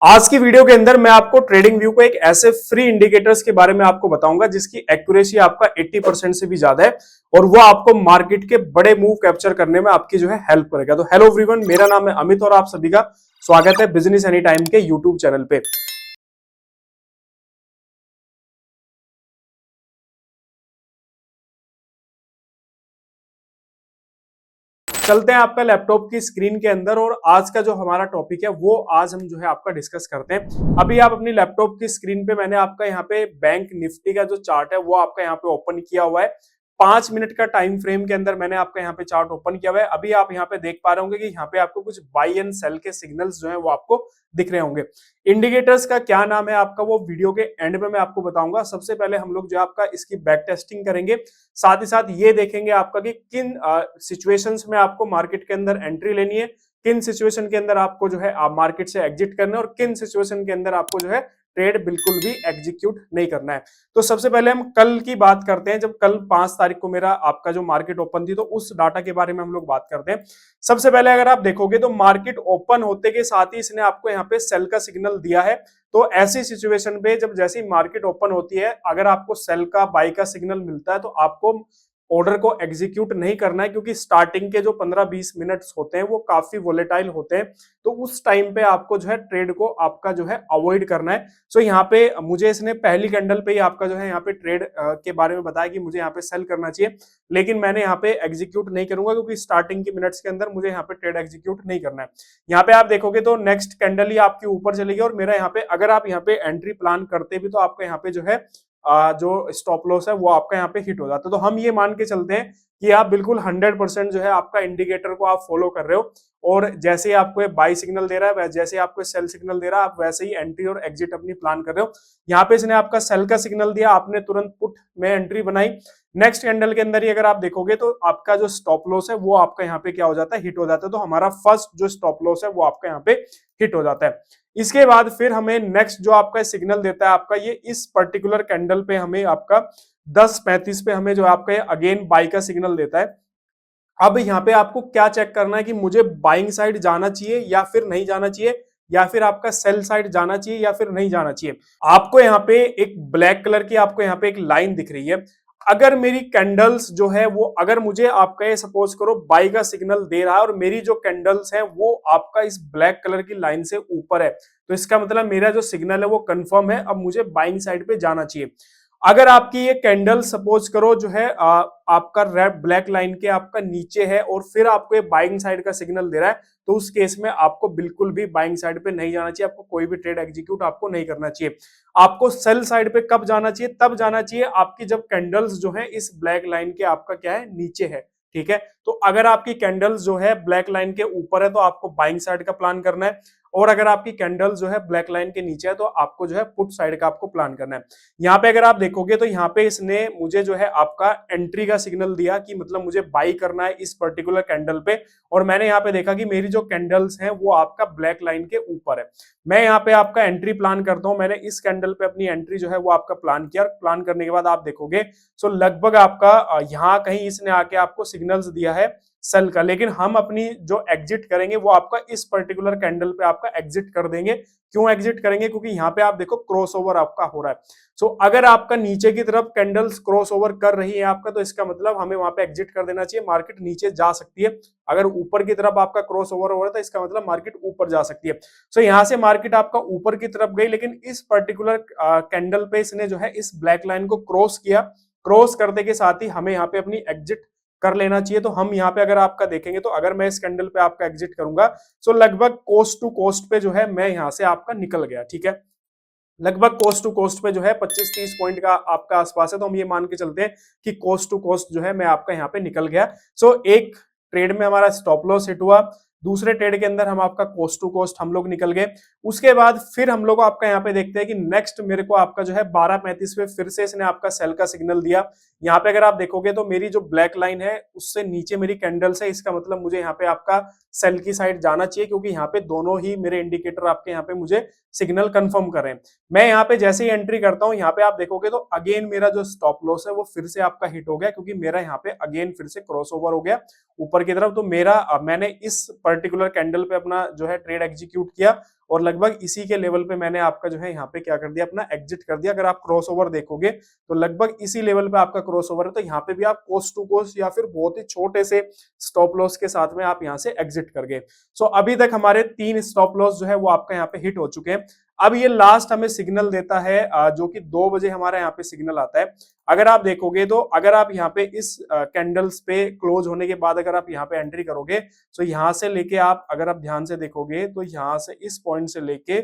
आज की वीडियो के अंदर मैं आपको ट्रेडिंग व्यू को एक ऐसे फ्री इंडिकेटर्स के बारे में आपको बताऊंगा जिसकी एक्यूरेसी आपका 80% से भी ज्यादा है और वो आपको मार्केट के बड़े मूव कैप्चर करने में आपकी जो है हेल्प करेगा। तो हेलो एवरीवन, मेरा नाम है अमित और आप सभी का स्वागत है बिजनेस एनी टाइम के यूट्यूब चैनल पे। चलते हैं आपका लैपटॉप की स्क्रीन के अंदर और आज का जो हमारा टॉपिक है वो आज हम जो है आपका डिस्कस करते हैं। अभी आप अपनी लैपटॉप की स्क्रीन पे मैंने आपका यहाँ पे बैंक निफ्टी का जो चार्ट है वो आपका यहाँ पे ओपन किया हुआ है। 5 मिनट का टाइम फ्रेम के अंदर मैंने आपका यहाँ पे चार्ट ओपन किया हुआ है। अभी आप यहाँ पे देख पा रहे होंगे कि यहाँ पे आपको कुछ बाई एंड सेल के सिग्नल्स जो है वो आपको दिख रहे होंगे। इंडिकेटर्स का क्या नाम है आपका वो वीडियो के एंड में मैं आपको बताऊंगा। सबसे पहले हम लोग जो है आपका इसकी बैक टेस्टिंग करेंगे, साथ ही साथ ये देखेंगे आपका कि किन सिचुएशंस में आपको मार्केट के अंदर एंट्री लेनी है, किन सिचुएशन के अंदर आपको जो है मार्केट से एग्जिट करना है और किन सिचुएशन के अंदर आपको जो है ट्रेड बिल्कुल भी एग्जीक्यूट नहीं करना है। तो सबसे पहले हम कल की बात करते हैं, जब कल 5 तारीख को मेरा आपका जो मार्केट ओपन थी तो उस डाटा के बारे में हम लोग बात करते हैं। सबसे पहले अगर आप देखोगे तो मार्केट ओपन होते के साथ ही इसने आपको यहाँ पे सेल का सिग्नल दिया है। तो ऐसी सिचुएशन पे जब जैसी मार्केट ओपन होती है, अगर आपको सेल का बाई का सिग्नल मिलता है तो आपको ऑर्डर को एग्जीक्यूट नहीं करना है, क्योंकि स्टार्टिंग के जो 15-20 मिनट्स होते हैं वो काफी वोलेटाइल होते हैं। तो उस टाइम पे आपको जो है ट्रेड को आपका जो है अवॉइड करना है। सो यहाँ पे मुझे इसने पहली कैंडल पे ही आपका जो है यहाँ पे ट्रेड के बारे में बताया कि मुझे यहाँ पे सेल करना चाहिए, लेकिन मैंने यहाँ पे एग्जीक्यूट नहीं करूंगा क्योंकि स्टार्टिंग के मिनट्स के अंदर मुझे यहाँ पे ट्रेड एग्जीक्यूट नहीं करना है। यहाँ पे आप देखोगे तो नेक्स्ट कैंडल ही आपके ऊपर चलेगी और मेरा यहाँ पे अगर आप यहाँ पे एंट्री प्लान करते भी तो आपका यहाँ पे जो है जो स्टॉप लॉस है वो आपका यहाँ पे हिट हो जाता है। तो हम ये मान के चलते हैं कि आप बिल्कुल 100% जो है आपका इंडिकेटर को आप फॉलो कर रहे हो और जैसे ही आपको बाई सिग्नल दे रहा है, जैसे ही आपको सेल सिग्नल दे रहा है, आप वैसे ही एंट्री और एग्जिट अपनी प्लान कर रहे हो। यहाँ पे इसने आपका सेल का सिग्नल दिया, आपने तुरंत पुट में एंट्री बनाई। नेक्स्ट कैंडल के अंदर ही अगर आप देखोगे तो आपका जो स्टॉप लॉस है वो आपका यहाँ पे क्या हो जाता है, हिट हो जाता है। तो हमारा फर्स्ट जो स्टॉप लॉस है वो आपका यहाँ पे हिट हो जाता है। इसके बाद फिर हमें नेक्स्ट जो आपका सिग्नल देता है आपका ये इस पर्टिकुलर कैंडल पे हमें आपका 10:35 पे हमें जो आपका अगेन बाई का सिग्नल देता है। अब यहाँ पे आपको क्या चेक करना है कि मुझे बाइंग साइड जाना चाहिए या फिर नहीं जाना चाहिए, या फिर आपका सेल साइड जाना चाहिए या फिर नहीं जाना चाहिए। आपको यहाँ पे एक ब्लैक कलर की आपको यहाँ पे एक लाइन दिख रही है। अगर मेरी कैंडल्स जो है वो, अगर मुझे आपका ये सपोज करो बाई का सिग्नल दे रहा है और मेरी जो कैंडल्स है वो आपका इस ब्लैक कलर की लाइन से ऊपर है, तो इसका मतलब मेरा जो सिग्नल है वो कंफर्म है, अब मुझे बाइंग साइड पे जाना चाहिए। अगर आपकी ये कैंडल सपोज करो जो है आपका रेड ब्लैक लाइन के आपका नीचे है और फिर आपको ये बाइंग साइड का सिग्नल दे रहा है, तो उस केस में आपको बिल्कुल भी बाइंग साइड पे नहीं जाना चाहिए, आपको कोई भी ट्रेड एग्जीक्यूट आपको नहीं करना चाहिए। आपको सेल साइड पे कब जाना चाहिए, तब जाना चाहिए आपकी जब कैंडल्स जो है इस ब्लैक लाइन के आपका क्या है, नीचे है। ठीक है, तो अगर आपकी कैंडल्स जो है ब्लैक लाइन के ऊपर है तो आपको बाइंग साइड का प्लान करना है, और अगर आपकी कैंडल जो है ब्लैक लाइन के नीचे है तो आपको जो है पुट साइड का आपको प्लान करना है। यहाँ पे अगर आप देखोगे तो यहाँ पे इसने मुझे जो है आपका एंट्री का सिग्नल दिया कि मतलब मुझे बाई करना है इस पर्टिकुलर कैंडल पे, और मैंने यहाँ पे देखा कि मेरी जो कैंडल्स हैं वो आपका ब्लैक लाइन के ऊपर है। मैं यहाँ पे आपका एंट्री प्लान करता हूँ, मैंने इस कैंडल पे अपनी एंट्री जो है वो आपका प्लान किया, और प्लान करने के बाद आप देखोगे सो लगभग आपका यहाँ कहीं इसने आके आपको सिग्नल्स दिया है सेल का, लेकिन हम अपनी जो एग्जिट करेंगे वो आपका इस पर्टिकुलर कैंडल पे आपका एग्जिट कर देंगे। क्यों एग्जिट करेंगे, क्योंकि यहाँ पे आप देखो क्रॉसओवर आपका हो रहा है। सो अगर आपका नीचे की तरफ कैंडल्स क्रॉसओवर कर रही है आपका, तो इसका मतलब हमें वहां पे एग्जिट कर देना चाहिए, मार्केट नीचे जा सकती है। अगर ऊपर की तरफ आपका क्रॉसओवर हो रहा है तो इसका मतलब मार्केट ऊपर जा सकती है। सो यहाँ से मार्केट आपका ऊपर की तरफ गई, लेकिन इस पर्टिकुलर कैंडल पे इसने जो है इस ब्लैक लाइन को क्रॉस किया। क्रॉस करने के साथ ही हमें यहाँ पे अपनी एग्जिट कर लेना चाहिए। तो हम यहाँ पे अगर आपका देखेंगे तो अगर मैं इस कैंडल पे आपका एग्जिट करूंगा तो लगभग कोस्ट टू कोस्ट पे जो है मैं यहाँ से आपका निकल गया। ठीक है, लगभग कोस्ट टू कोस्ट पे जो है 25-30 पॉइंट का आपका आसपास है, तो हम ये मान के चलते हैं कि कोस्ट टू कोस्ट जो है मैं आपका यहाँ पे निकल गया। सो एक ट्रेड में हमारा स्टॉप लॉस हिट हुआ, दूसरे ट्रेड के अंदर हम आपका कोस्ट टू कोस्ट हम लोग निकल गए। उसके बाद फिर हम लोग आपका यहाँ पे देखते हैं कि नेक्स्ट मेरे को आपका जो है 12:35 पे फिर से इसने आपका सेल का सिग्नल दिया। यहाँ पे अगर आप देखोगे तो मेरी जो ब्लैक लाइन है उससे नीचे मेरी कैंडल्स है, इसका मतलब मुझे यहाँ पे आपका सेल की साइड जाना चाहिए, क्योंकि यहाँ पे दोनों ही मेरे इंडिकेटर आपके यहाँ पे मुझे सिग्नल कंफर्म करें। मैं यहाँ पे जैसे ही एंट्री करता हूँ यहाँ पे आप देखोगे तो अगेन मेरा जो स्टॉप लॉस है वो फिर से आपका हिट हो गया, क्योंकि मेरा यहाँ पे अगेन फिर से क्रॉस ओवर हो गया ऊपर की तरफ। तो मेरा मैंने इस पर्टिकुलर कैंडल पे अपना जो है ट्रेड एग्जीक्यूट किया और लगभग इसी के लेवल पे मैंने आपका जो है यहाँ पे क्या कर दिया, अपना एग्जिट कर दिया। अगर आप क्रॉसओवर देखोगे तो लगभग इसी लेवल पे आपका क्रॉसओवर है, तो यहाँ पे भी आप कोस्ट टू कोस्ट या फिर बहुत ही छोटे से स्टॉप लॉस के साथ में आप यहाँ से एग्जिट कर गए। सो अभी तक हमारे 3 स्टॉप लॉस जो है वो आपका यहाँ पे हिट हो चुके हैं। अब ये लास्ट हमें सिग्नल देता है जो कि 2 बजे हमारा यहाँ पे सिग्नल आता है। अगर आप देखोगे तो अगर आप यहाँ पे इस कैंडल्स पे क्लोज होने के बाद अगर आप यहाँ पे एंट्री करोगे तो यहाँ से लेके आप अगर आप ध्यान से देखोगे तो यहाँ से इस पॉइंट से लेके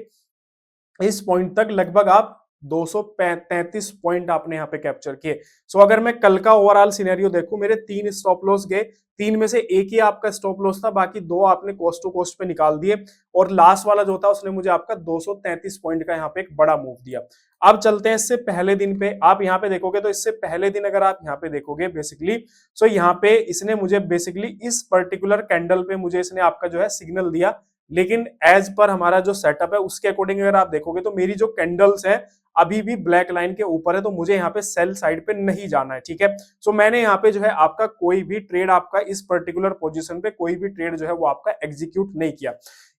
इस पॉइंट तक लगभग आप 233 पॉइंट आपने यहाँ पे कैप्चर किए। सो अगर मैं कल का ओवरऑल सिनेरियो देखूं, मेरे 3 स्टॉप लॉस गए, 3 में से एक ही आपका स्टॉप लॉस था, बाकी 2 आपने कोस्ट टू कोस्ट पे निकाल दिए और लास्ट वाला जो था उसने मुझे आपका 233 पॉइंट का यहाँ पे एक बड़ा मूव दिया। अब चलते हैं इससे पहले दिन पे। आप यहाँ पे देखोगे तो इससे पहले दिन अगर आप यहाँ पे देखोगे बेसिकली, सो यहाँ पे इसने मुझे बेसिकली इस पर्टिकुलर कैंडल पे मुझे इसने आपका जो है सिग्नल दिया, लेकिन एज पर हमारा जो सेटअप है उसके अकॉर्डिंग अगर आप देखोगे तो मेरी जो कैंडल्स है अभी भी ब्लैक लाइन के ऊपर है, तो मुझे यहाँ पे सेल साइड पे नहीं जाना है, ठीक है। सो मैंने यहाँ पे जो है आपका कोई भी ट्रेड आपका इस पर्टिकुलर पोजीशन पे कोई भी ट्रेड जो है वो आपका एग्जीक्यूट नहीं किया।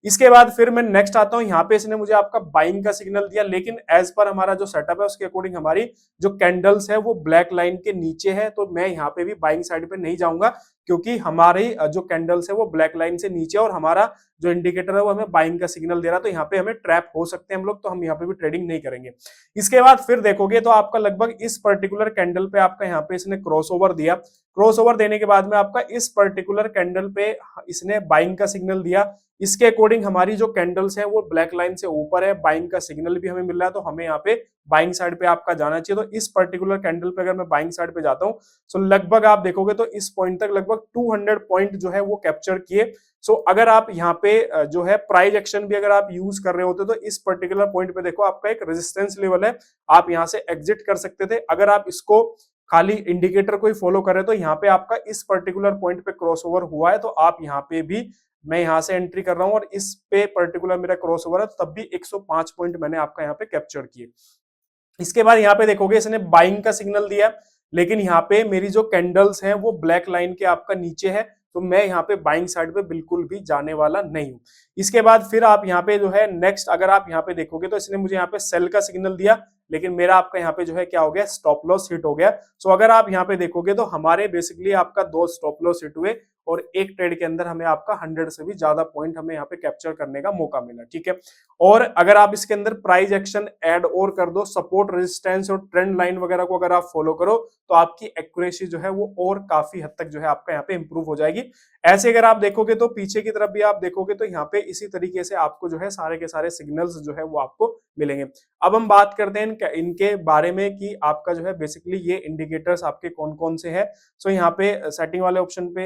इसके बाद फिर मैं नेक्स्ट आता हूँ, यहाँ पे इसने मुझे आपका बाइंग का सिग्नल दिया, लेकिन एज पर हमारा जो सेटअप है उसके अकॉर्डिंग हमारी जो कैंडल्स है वो ब्लैक लाइन के नीचे है, तो मैं यहाँ पे भी बाइंग साइड पे नहीं जाऊंगा क्योंकि हमारी जो कैंडल्स है वो ब्लैक लाइन से नीचे और हमारा जो इंडिकेटर है वो हमें बाइंग का सिग्नल दे रहा है, तो यहाँ पे हमें ट्रैप हो सकते हैं हम लोग, तो हम यहाँ पे भी ट्रेडिंग नहीं करेंगे। इसके बाद फिर देखोगे तो आपका लगभग इस पर्टिकुलर कैंडल पे आपका यहाँ पे इसने क्रॉसओवर दिया, क्रॉसओवर देने के बाद में आपका इस पर्टिकुलर कैंडल पे इसने बाइंग का सिग्नल दिया। इसके अकॉर्डिंग हमारी जो कैंडल्स है वो ब्लैक लाइन से ऊपर है, बाइंग का सिग्नल भी हमें मिल रहा है, तो हमें यहाँ पे बाइंग साइड पे आपका जाना चाहिए। तो इस पर्टिकुलर कैंडल पे अगर मैं बाइंग साइड पे जाता हूँ तो लगभग आप देखोगे तो इस पॉइंट तक लगभग 200 पॉइंट जो है वो कैप्चर किए। सो अगर आप यहाँ पे जो है प्राइस एक्शन भी अगर आप यूज कर रहे होते तो इस पर्टिकुलर पॉइंट पे देखो आपका एक रेजिस्टेंस लेवल है, आप यहाँ से एग्जिट कर सकते थे। अगर आप इसको खाली इंडिकेटर को ही फॉलो करें तो यहाँ पे आपका इस पर्टिकुलर पॉइंट पे क्रॉसओवर हुआ है, तो आप यहाँ पे भी, मैं यहाँ से एंट्री कर रहा हूँ और इस पे पर्टिकुलर मेरा क्रॉसओवर है, तब भी 105 पॉइंट मैंने आपका यहाँ पे कैप्चर किए। इसके बाद यहाँ पे देखोगे इसने बाइंग का सिग्नल दिया, लेकिन यहाँ पे मेरी जो कैंडल्स हैं वो ब्लैक लाइन के आपका नीचे है, तो मैं यहाँ पे बाइंग साइड पे बिल्कुल भी जाने वाला नहीं हूँ। इसके बाद फिर आप यहाँ पे जो है नेक्स्ट अगर आप यहाँ पे देखोगे तो इसने मुझे यहाँ पे सेल का सिग्नल दिया, लेकिन मेरा आपका यहाँ पे जो है क्या हो गया, स्टॉप लॉस हिट हो गया। सो अगर आप यहाँ पे देखोगे तो हमारे बेसिकली आपका 2 स्टॉप लॉस हिट हुए और एक ट्रेड के अंदर हमें आपका 100 से भी ज्यादा पॉइंट हमें यहाँ पे कैप्चर करने का मौका मिला, ठीक है। और अगर आप इसके अंदर प्राइस एक्शन ऐड और कर दो, सपोर्ट रेजिस्टेंस और ट्रेंड लाइन वगैरह को अगर आप फॉलो करो तो आपकी एक्यूरेसी जो है वो और काफी हद तक जो है आपका यहाँ पे इंप्रूव हो जाएगी। ऐसे अगर आप देखोगे तो पीछे की तरफ भी आप देखोगे तो यहाँ पे इसी तरीके से आपको जो है सारे के सारे सिग्नल्स जो है वो आपको मिलेंगे। अब हम बात करते हैं इनके बारे में कि आपका जो है बेसिकली ये इंडिकेटर्स आपके कौन कौन से हैं। सो यहाँ पे सेटिंग वाले ऑप्शन पे,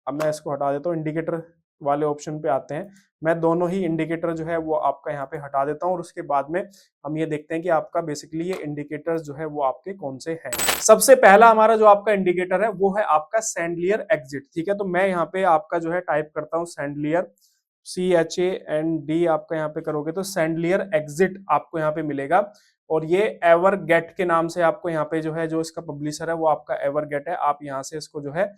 अब मैं इसको हटा देता हूँ, इंडिकेटर वाले ऑप्शन पे आते हैं। मैं दोनों ही इंडिकेटर जो है वो आपका यहाँ पे हटा देता हूँ और उसके बाद में हम ये देखते हैं कि आपका बेसिकली ये इंडिकेटर्स जो है वो आपके कौन से हैं। सबसे पहला हमारा जो आपका इंडिकेटर है वो है आपका सैंडलियर एग्जिट, ठीक है। तो मैं यहाँ पे आपका जो है टाइप करता हूँ सैंडलियर, CHAND आपका यहाँ पे करोगे तो सैंडलियर एग्जिट आपको यहाँ पे मिलेगा, और ये एवर गेट के नाम से आपको यहाँ पे जो है जो इसका पब्लिशर है वो आपका एवर गेट है। आप यहाँ से इसको जो है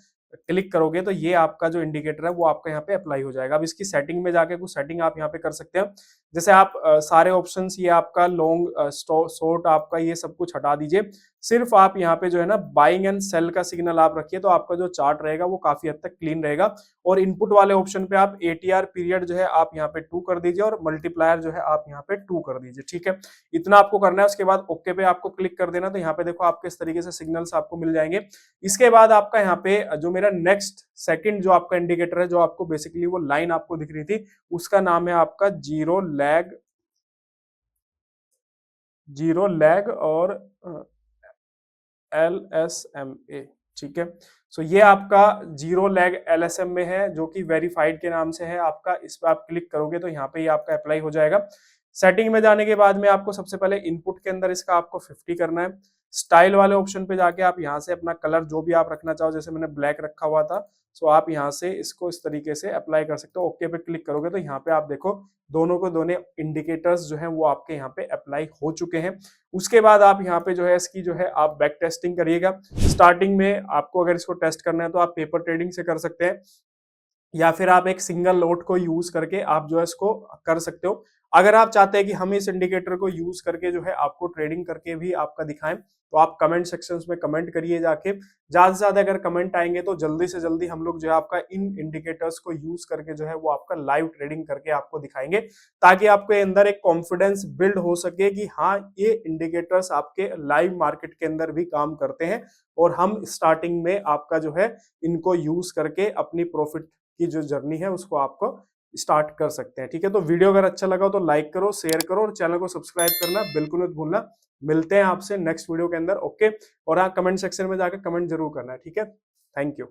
क्लिक करोगे तो ये आपका जो इंडिकेटर है वो आपका यहाँ पे अप्लाई हो जाएगा। अब इसकी सेटिंग में जाके कुछ सेटिंग आप यहाँ पे कर सकते हैं, जैसे आप सारे ऑप्शंस ये आपका लॉन्ग शॉर्ट आपका ये सब कुछ हटा दीजिए, सिर्फ आप यहाँ पे जो है ना बाइंग एंड सेल का सिग्नल आप रखिए, तो आपका जो चार्ट रहेगा वो काफी हद तक क्लीन रहेगा। और इनपुट वाले ऑप्शन पे आप ATR पीरियड जो है आप यहाँ पे 2 कर दीजिए और मल्टीप्लायर जो है आप यहाँ पे 2 कर दीजिए, ठीक है। इतना आपको करना है। उसके बाद ओके पे आपको क्लिक कर देना, तो यहाँ पे देखो आपके इस तरीके से सिग्नल्स आपको मिल जाएंगे। इसके बाद आपका यहाँ पे जो मेरा नेक्स्ट सेकंड जो आपका इंडिकेटर है, जो आपको बेसिकली वो लाइन आपको दिख रही थी, उसका नाम है आपका जीरो लैग और LSMA, ठीक है। सो ये आपका जीरो लैग LSM में है, जो कि वेरीफाइड के नाम से है आपका। इस पर आप क्लिक करोगे तो यहाँ पे ये आपका अप्लाई हो जाएगा। सेटिंग में जाने के बाद में आपको सबसे पहले इनपुट के अंदर इसका आपको 50 करना है। स्टाइल वाले ऑप्शन पे जाके आप यहाँ से अपना कलर जो भी आप रखना चाहो, जैसे मैंने ब्लैक रखा हुआ था, सो आप यहाँ से इसको इस तरीके से अप्लाई कर सकते हो। ओके पे क्लिक करोगे तो यहाँ पे आप देखो दोनों को दोनों इंडिकेटर्स जो हैं वो आपके यहाँ पे अप्लाई हो चुके हैं। उसके बाद आप यहाँ पे जो है इसकी जो है आप बैक टेस्टिंग करिएगा। स्टार्टिंग में आपको अगर इसको टेस्ट करना है तो आप पेपर ट्रेडिंग से कर सकते हैं, या फिर आप एक सिंगल लोट को यूज करके आप जो है इसको कर सकते हो। अगर आप चाहते हैं कि हम इस इंडिकेटर को यूज करके जो है आपको ट्रेडिंग करके भी आपका दिखाएं, तो आप कमेंट सेक्शंस में कमेंट करिए जाके। ज्यादा से ज्यादा अगर कमेंट आएंगे तो जल्दी से जल्दी हम लोग जो है आपका इन इंडिकेटर्स को यूज करके जो है वो आपका लाइव ट्रेडिंग करके आपको दिखाएंगे, ताकि आपके अंदर एक कॉन्फिडेंस बिल्ड हो सके कि हाँ, ये इंडिकेटर्स आपके लाइव मार्केट के अंदर भी काम करते हैं और हम स्टार्टिंग में आपका जो है इनको यूज करके अपनी प्रॉफिट की जो जर्नी है उसको आपको स्टार्ट कर सकते हैं। ठीक है, तो वीडियो अगर अच्छा लगा तो लाइक करो, शेयर करो और चैनल को सब्सक्राइब करना बिल्कुल मत भूलना। मिलते हैं आपसे नेक्स्ट वीडियो के अंदर। ओके, और हाँ, कमेंट सेक्शन में जाकर कमेंट जरूर करना है। ठीक है, थैंक यू।